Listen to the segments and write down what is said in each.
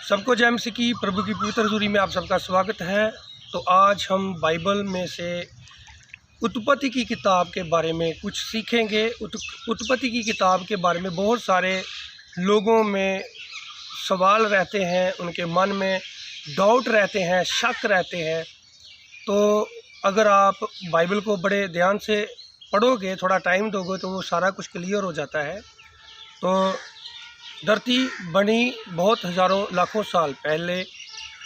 सबको जय मसीह की प्रभु की पवित्र हज़ूरी में आप सबका स्वागत है। तो आज हम बाइबल में से उत्पत्ति की किताब के बारे में कुछ सीखेंगे। उत्पत्ति की किताब के बारे में बहुत सारे लोगों में सवाल रहते हैं, उनके मन में डाउट रहते हैं, शक रहते हैं। तो अगर आप बाइबल को बड़े ध्यान से पढ़ोगे, थोड़ा टाइम दोगे, तो वो सारा कुछ क्लियर हो जाता है। तो धरती बनी बहुत हज़ारों लाखों साल पहले,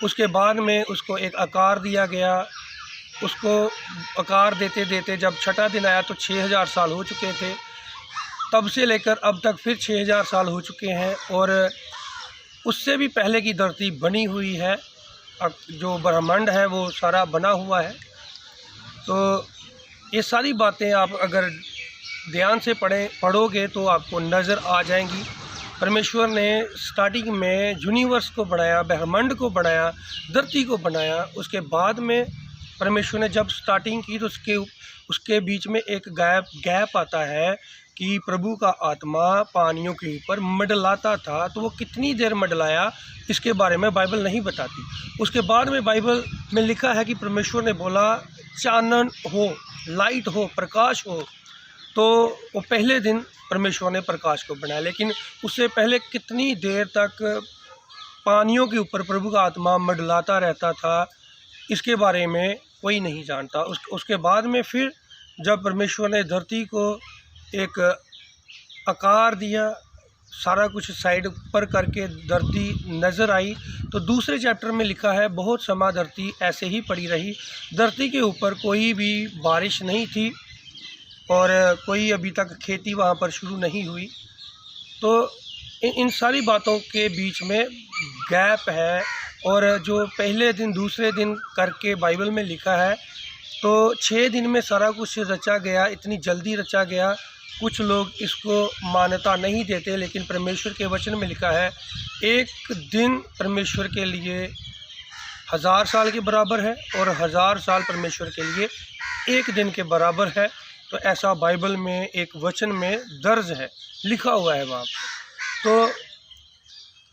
उसके बाद में उसको एक आकार दिया गया। उसको आकार देते देते जब छठा दिन आया तो 6000 साल हो चुके थे। तब से लेकर अब तक फिर 6000 साल हो चुके हैं और उससे भी पहले की धरती बनी हुई है। अब जो ब्रह्मांड है वो सारा बना हुआ है। तो ये सारी बातें आप अगर ध्यान से पढ़ोगे तो आपको नज़र आ जाएंगी। परमेश्वर ने स्टार्टिंग में यूनिवर्स को बनाया, ब्रह्मांड को बनाया, धरती को बनाया। उसके बाद में परमेश्वर ने जब स्टार्टिंग की तो उसके बीच में एक गैप आता है कि प्रभु का आत्मा पानियों के ऊपर मंडलाता था। तो वो कितनी देर मंडलाया इसके बारे में बाइबल नहीं बताती। उसके बाद में बाइबल में लिखा है कि परमेश्वर ने बोला चानन हो, लाइट हो, प्रकाश हो। तो वो पहले दिन परमेश्वर ने प्रकाश को बनाया, लेकिन उससे पहले कितनी देर तक पानियों के ऊपर प्रभु का आत्मा मंडलाता रहता था, इसके बारे में कोई नहीं जानता। उसके बाद में फिर जब परमेश्वर ने धरती को एक आकार दिया, सारा कुछ साइड पर करके धरती नज़र आई, तो दूसरे चैप्टर में लिखा है बहुत समय धरती ऐसे ही पड़ी रही। धरती के ऊपर कोई भी बारिश नहीं थी और कोई अभी तक खेती वहाँ पर शुरू नहीं हुई। तो इन सारी बातों के बीच में गैप है। और जो पहले दिन दूसरे दिन करके बाइबल में लिखा है, तो 6 दिन में सारा कुछ रचा गया, इतनी जल्दी रचा गया। कुछ लोग इसको मान्यता नहीं देते, लेकिन परमेश्वर के वचन में लिखा है एक दिन परमेश्वर के लिए 1000 साल के बराबर है और 1000 साल परमेश्वर के लिए एक दिन के बराबर है। तो ऐसा बाइबल में एक वचन में दर्ज है, लिखा हुआ है वहाँ पर। तो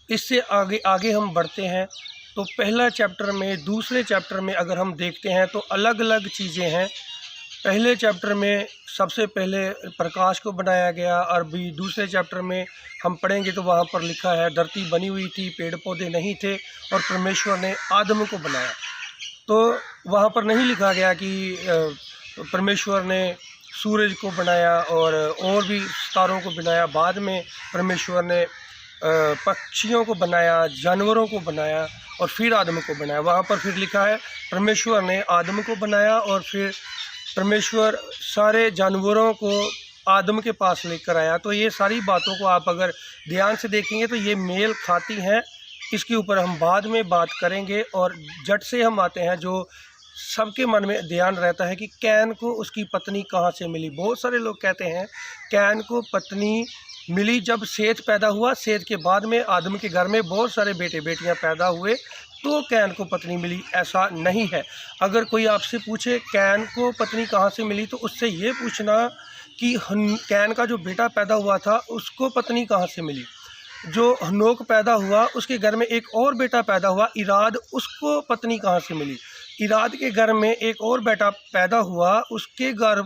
इससे आगे हम बढ़ते हैं। तो पहला चैप्टर में दूसरे चैप्टर में अगर हम देखते हैं तो अलग अलग चीज़ें हैं। पहले चैप्टर में सबसे पहले प्रकाश को बनाया गया, और भी दूसरे चैप्टर में हम पढ़ेंगे तो वहाँ पर लिखा है धरती बनी हुई थी, पेड़ पौधे नहीं थे और परमेश्वर ने आदम को बनाया। तो वहाँ पर नहीं लिखा गया कि परमेश्वर ने सूरज को बनाया और भी सितारों को बनाया। बाद में परमेश्वर ने पक्षियों को बनाया, जानवरों को बनाया और फिर आदम को बनाया। वहाँ पर फिर लिखा है परमेश्वर ने आदम को बनाया और फिर परमेश्वर सारे जानवरों को आदम के पास लेकर आया। तो ये सारी बातों को आप अगर ध्यान से देखेंगे तो ये मेल खाती हैं। इसके ऊपर हम बाद में बात करेंगे। और जट से हम आते हैं जो सबके मन में ध्यान रहता है कि कैन को उसकी पत्नी कहाँ से मिली। बहुत सारे लोग कहते हैं कैन को पत्नी मिली जब सेत पैदा हुआ। सेत के बाद में आदम के घर में बहुत सारे बेटे बेटियां पैदा हुए तो कैन को पत्नी मिली। ऐसा नहीं है। अगर कोई आपसे पूछे कैन को पत्नी कहाँ से मिली, तो उससे ये पूछना कि कैन का जो बेटा पैदा हुआ था उसको पत्नी कहाँ से मिली। जो हनोक पैदा हुआ उसके घर में एक और बेटा पैदा हुआ इराद, उसको पत्नी कहाँ से मिली। इराद के घर में एक और बेटा पैदा हुआ, उसके घर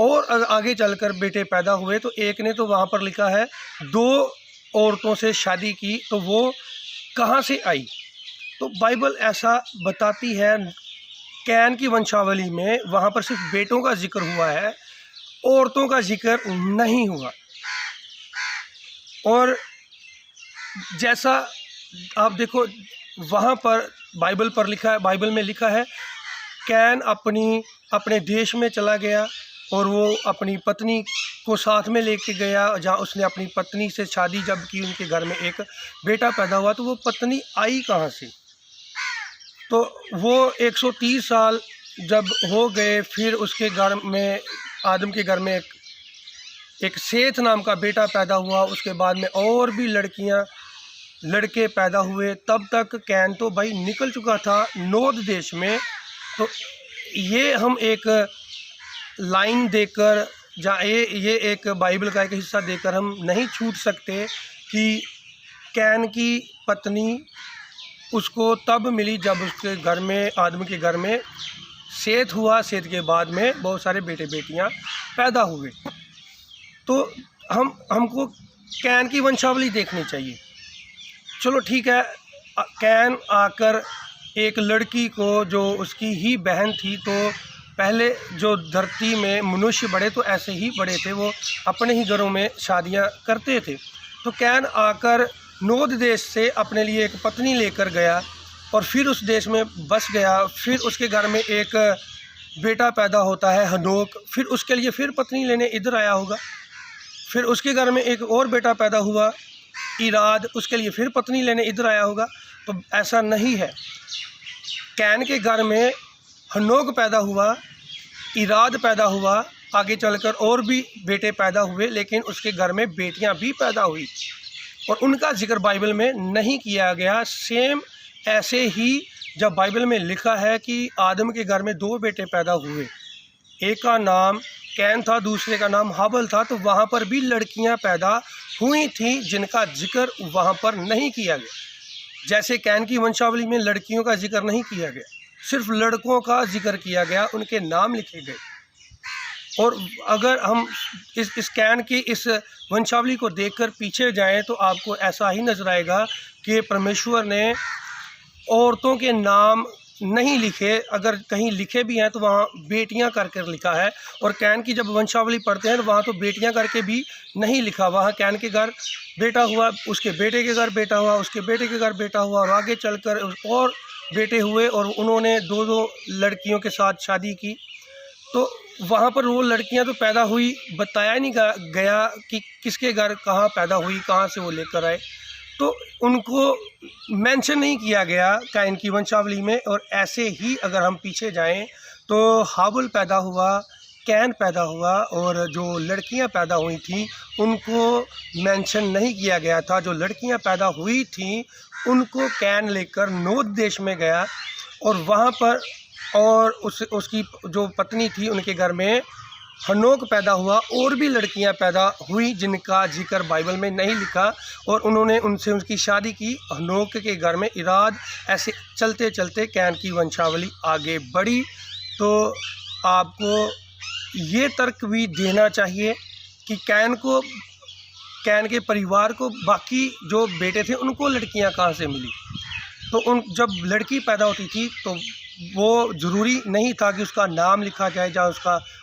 और आगे चलकर बेटे पैदा हुए। तो एक ने तो वहाँ पर लिखा है 2 औरतों से शादी की, तो वो कहाँ से आई। तो बाइबल ऐसा बताती है। कैन की वंशावली में वहाँ पर सिर्फ बेटों का जिक्र हुआ है, औरतों का जिक्र नहीं हुआ। और जैसा आप देखो वहाँ पर बाइबल में लिखा है कैन अपने देश में चला गया और वो अपनी पत्नी को साथ में लेके गया, जहाँ उसने अपनी पत्नी से शादी जब की, उनके घर में एक बेटा पैदा हुआ। तो वो पत्नी आई कहाँ से। तो वो 130 साल जब हो गए, फिर उसके घर में आदम के घर में एक सेथ नाम का बेटा पैदा हुआ। उसके बाद में और भी लड़के पैदा हुए। तब तक कैन तो भाई निकल चुका था नोद देश में। तो ये हम एक लाइन देकर ये एक बाइबल का एक हिस्सा देकर हम नहीं छूट सकते कि कैन की पत्नी उसको तब मिली जब उसके घर में, आदम के घर में सेत हुआ। सेत के बाद में बहुत सारे बेटे बेटियां पैदा हुए। तो हमको कैन की वंशावली देखनी चाहिए। चलो ठीक है, कैन आकर एक लड़की को, जो उसकी ही बहन थी, तो पहले जो धरती में मनुष्य बड़े तो ऐसे ही बड़े थे, वो अपने ही घरों में शादियां करते थे। तो कैन आकर नोद देश से अपने लिए एक पत्नी लेकर गया और फिर उस देश में बस गया। फिर उसके घर में एक बेटा पैदा होता है, हनोक। फिर उसके लिए फिर पत्नी लेने इधर आया होगा। फिर उसके घर में एक और बेटा पैदा हुआ, इराद। उसके लिए फिर पत्नी लेने इधर आया होगा। तो ऐसा नहीं है। कैन के घर में हनोक पैदा हुआ, इराद पैदा हुआ, आगे चलकर और भी बेटे पैदा हुए, लेकिन उसके घर में बेटियां भी पैदा हुई और उनका जिक्र बाइबल में नहीं किया गया। सेम ऐसे ही जब बाइबल में लिखा है कि आदम के घर में 2 बेटे पैदा हुए, एक का नाम कैन था, दूसरे का नाम हाबल था, तो वहाँ पर भी लड़कियाँ पैदा हुई थी जिनका जिक्र वहाँ पर नहीं किया गया। जैसे कैन की वंशावली में लड़कियों का जिक्र नहीं किया गया, सिर्फ लड़कों का जिक्र किया गया, उनके नाम लिखे गए। और अगर हम इस कैन की इस वंशावली को देखकर पीछे जाएं तो आपको ऐसा ही नजर आएगा कि परमेश्वर ने औरतों के नाम नहीं लिखे। अगर कहीं लिखे भी हैं तो वहाँ बेटियां करके लिखा है। और कैन की जब वंशावली पढ़ते हैं तो वहाँ तो बेटियां करके भी नहीं लिखा। वहाँ कैन के घर बेटा हुआ, उसके बेटे के घर बेटा हुआ, उसके बेटे के घर बेटा हुआ, और आगे चलकर और बेटे हुए, और उन्होंने 2-2 लड़कियों के साथ शादी की। तो वहाँ पर वो लड़कियाँ तो पैदा हुई, बताया नहीं गया कि किसके घर कहाँ पैदा हुई, कहाँ से वो लेकर आए, तो उनको मेंशन नहीं किया गया कैन की वंशावली में। और ऐसे ही अगर हम पीछे जाएं तो हाबल पैदा हुआ, कैन पैदा हुआ, और जो लड़कियां पैदा हुई थी उनको मेंशन नहीं किया गया था। जो लड़कियां पैदा हुई थीं उनको कैन लेकर नोद देश में गया और वहाँ पर, और उसकी जो पत्नी थी उनके घर में हनोक पैदा हुआ। और भी लड़कियां पैदा हुई जिनका जिक्र बाइबल में नहीं लिखा, और उन्होंने उनसे उनकी शादी की। हनोक के घर में इराद। ऐसे चलते चलते कैन की वंशावली आगे बढ़ी। तो आपको ये तर्क भी देना चाहिए कि कैन के परिवार को बाकी जो बेटे थे उनको लड़कियां कहाँ से मिली। तो जब लड़की पैदा होती थी तो वो ज़रूरी नहीं था कि उसका नाम लिखा जाए या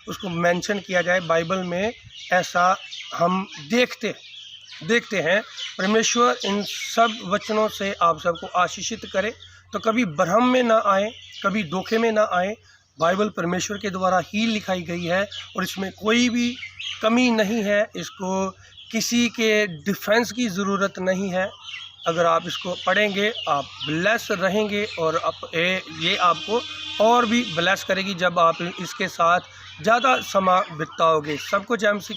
उसको मेंशन किया जाए। बाइबल में ऐसा हम देखते हैं। परमेश्वर इन सब वचनों से आप सबको आशीषित करे। तो कभी भ्रम में ना आए, कभी धोखे में ना आए। बाइबल परमेश्वर के द्वारा ही लिखाई गई है और इसमें कोई भी कमी नहीं है। इसको किसी के डिफेंस की ज़रूरत नहीं है। अगर आप इसको पढ़ेंगे आप ब्लेस रहेंगे, और ये आपको और भी ब्लेस करेगी जब आप इसके साथ ज़्यादा समय बिताओगे। सबको जय मसीह।